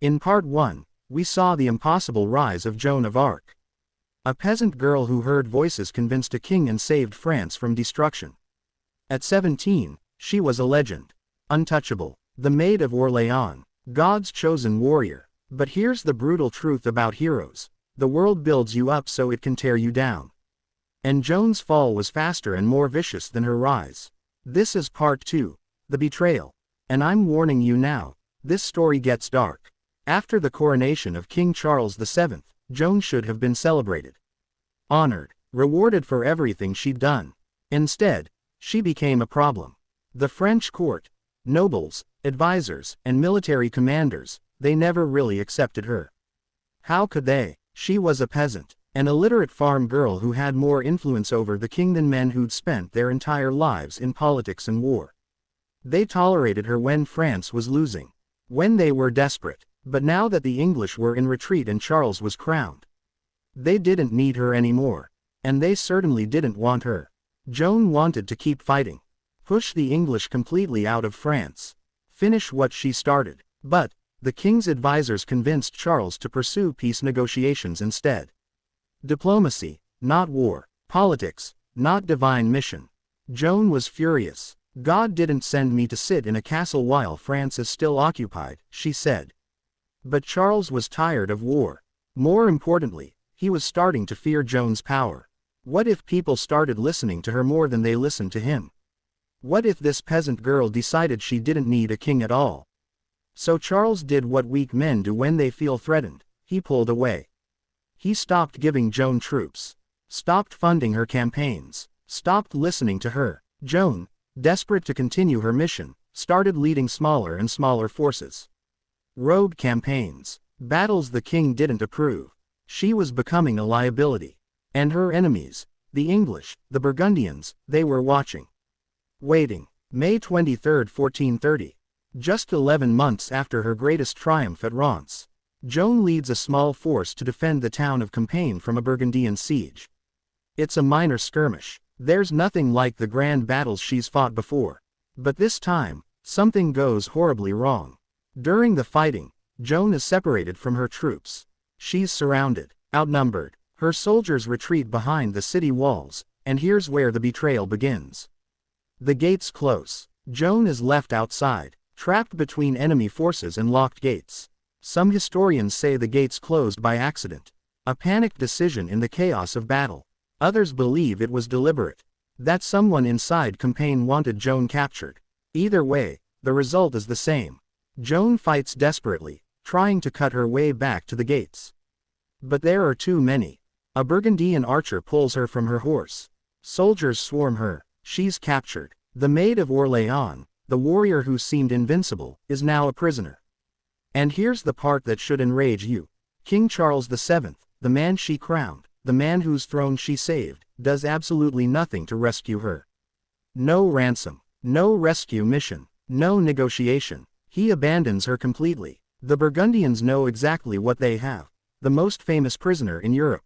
In Part 1, we saw the impossible rise of Joan of Arc. A peasant girl who heard voices convinced a king and saved France from destruction. At 17, she was a legend. Untouchable. The Maid of Orléans. God's chosen warrior. But here's the brutal truth about heroes. The world builds you up so it can tear you down. And Joan's fall was faster and more vicious than her rise. This is Part 2. The Betrayal. And I'm warning you now, this story gets dark. After the coronation of King Charles VII, Joan should have been celebrated, honored, rewarded for everything she'd done. Instead, she became a problem. The French court, nobles, advisors, and military commanders, they never really accepted her. How could they? She was a peasant, an illiterate farm girl who had more influence over the king than men who'd spent their entire lives in politics and war. They tolerated her when France was losing, when they were desperate, but now that the English were in retreat and Charles was crowned, they didn't need her anymore, and they certainly didn't want her. Joan wanted to keep fighting, push the English completely out of France, finish what she started, but the king's advisors convinced Charles to pursue peace negotiations instead. Diplomacy, not war. Politics, not divine mission. Joan was furious. God didn't send me to sit in a castle while France is still occupied, she said. But Charles was tired of war. More importantly, he was starting to fear Joan's power. What if people started listening to her more than they listened to him? What if this peasant girl decided she didn't need a king at all? So Charles did what weak men do when they feel threatened. He pulled away. He stopped giving Joan troops, stopped funding her campaigns, stopped listening to her. Joan, desperate to continue her mission, started leading smaller and smaller forces. Rogue campaigns, battles the king didn't approve. She was becoming a liability. And her enemies, the English, the Burgundians, they were watching. Waiting. May 23, 1430. Just 11 months after her greatest triumph at Reims, Joan leads a small force to defend the town of Compiègne from a Burgundian siege. It's a minor skirmish. There's nothing like the grand battles she's fought before. But this time, something goes horribly wrong. During the fighting, Joan is separated from her troops. She's surrounded, outnumbered. Her soldiers retreat behind the city walls, and here's where the betrayal begins. The gates close. Joan is left outside, trapped between enemy forces and locked gates. Some historians say the gates closed by accident, a panicked decision in the chaos of battle. Others believe it was deliberate, that someone inside Compiègne wanted Joan captured. Either way, the result is the same. Joan fights desperately, trying to cut her way back to the gates. But there are too many. A Burgundian archer pulls her from her horse. Soldiers swarm her. She's captured. The Maid of Orléans, the warrior who seemed invincible, is now a prisoner. And here's the part that should enrage you. King Charles VII, the man she crowned, the man whose throne she saved, does absolutely nothing to rescue her. No ransom, no rescue mission, no negotiation. He abandons her completely. The Burgundians know exactly what they have, the most famous prisoner in Europe.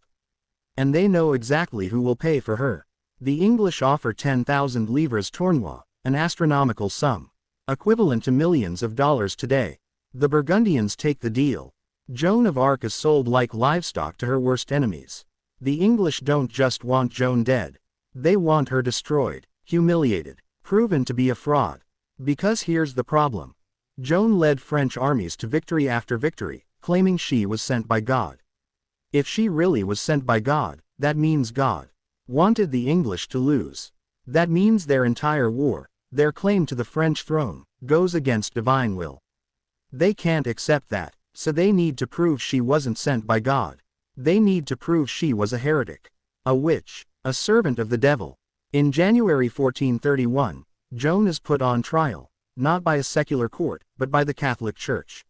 And they know exactly who will pay for her. The English offer 10,000 livres tournois, an astronomical sum, equivalent to millions of dollars today. The Burgundians take the deal. Joan of Arc is sold like livestock to her worst enemies. The English don't just want Joan dead. They want her destroyed, humiliated, proven to be a fraud. Because here's the problem. Joan led French armies to victory after victory, claiming she was sent by God. If she really was sent by God, that means God wanted the English to lose. That means their entire war, their claim to the French throne, goes against divine will. They can't accept that, so they need to prove she wasn't sent by God. They need to prove she was a heretic, a witch, a servant of the devil. In January 1431, Joan is put on trial, not by a secular court, but by the Catholic Church.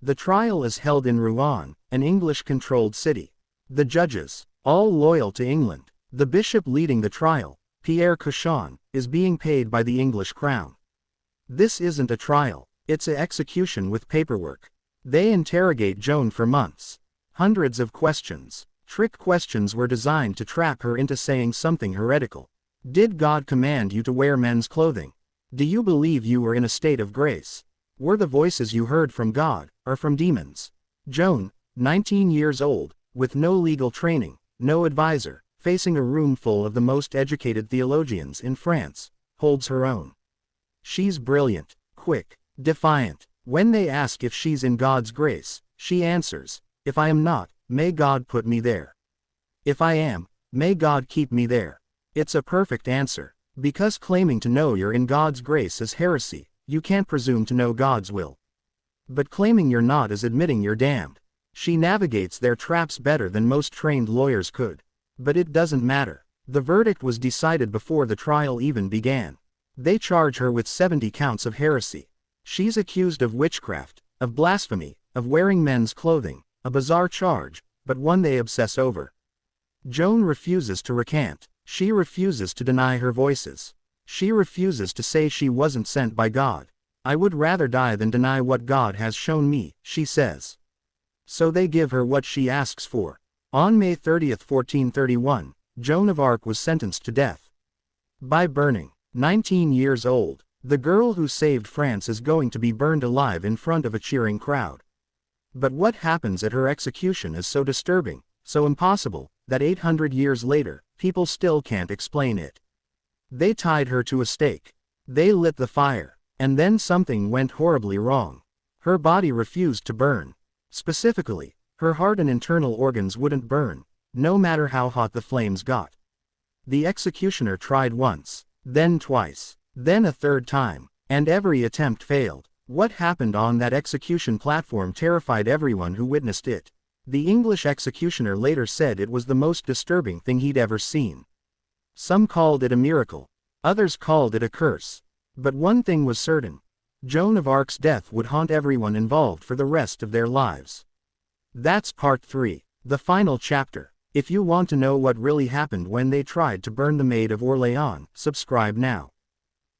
The trial is held in Rouen, an English-controlled city. The judges, all loyal to England. The bishop leading the trial, Pierre Cauchon, is being paid by the English crown. This isn't a trial, it's an execution with paperwork. They interrogate Joan for months. Hundreds of questions. Trick questions were designed to trap her into saying something heretical. Did God command you to wear men's clothing? Do you believe you were in a state of grace? Were the voices you heard from God, or from demons? Joan, 19 years old, with no legal training, no advisor, facing a room full of the most educated theologians in France, holds her own. She's brilliant, quick, defiant. When they ask if she's in God's grace, she answers, "If I am not, may God put me there. If I am, may God keep me there." It's a perfect answer, because claiming to know you're in God's grace is heresy. You can't presume to know God's will. But claiming you're not is admitting you're damned. She navigates their traps better than most trained lawyers could. But it doesn't matter. The verdict was decided before the trial even began. They charge her with 70 counts of heresy. She's accused of witchcraft, of blasphemy, of wearing men's clothing, a bizarre charge, but one they obsess over. Joan refuses to recant. She refuses to deny her voices. She refuses to say she wasn't sent by God. "I would rather die than deny what God has shown me," she says. So they give her what she asks for. On May 30, 1431, Joan of Arc was sentenced to death by burning. 19 years old, the girl who saved France is going to be burned alive in front of a cheering crowd. But what happens at her execution is so disturbing, so impossible, that 800 years later, people still can't explain it. They tied her to a stake. They lit the fire. And then something went horribly wrong. Her body refused to burn. Specifically, her heart and internal organs wouldn't burn, no matter how hot the flames got. The executioner tried once, then twice, then a third time, and every attempt failed. What happened on that execution platform terrified everyone who witnessed it. The English executioner later said it was the most disturbing thing he'd ever seen. Some called it a miracle. Others called it a curse. But one thing was certain. Joan of Arc's death would haunt everyone involved for the rest of their lives. That's part 3, the final chapter. If you want to know what really happened when they tried to burn the Maid of Orléans, subscribe now.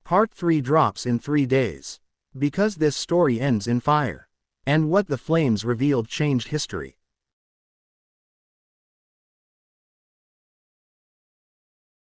Part 3 drops in 3 days. Because this story ends in fire. And what the flames revealed changed history.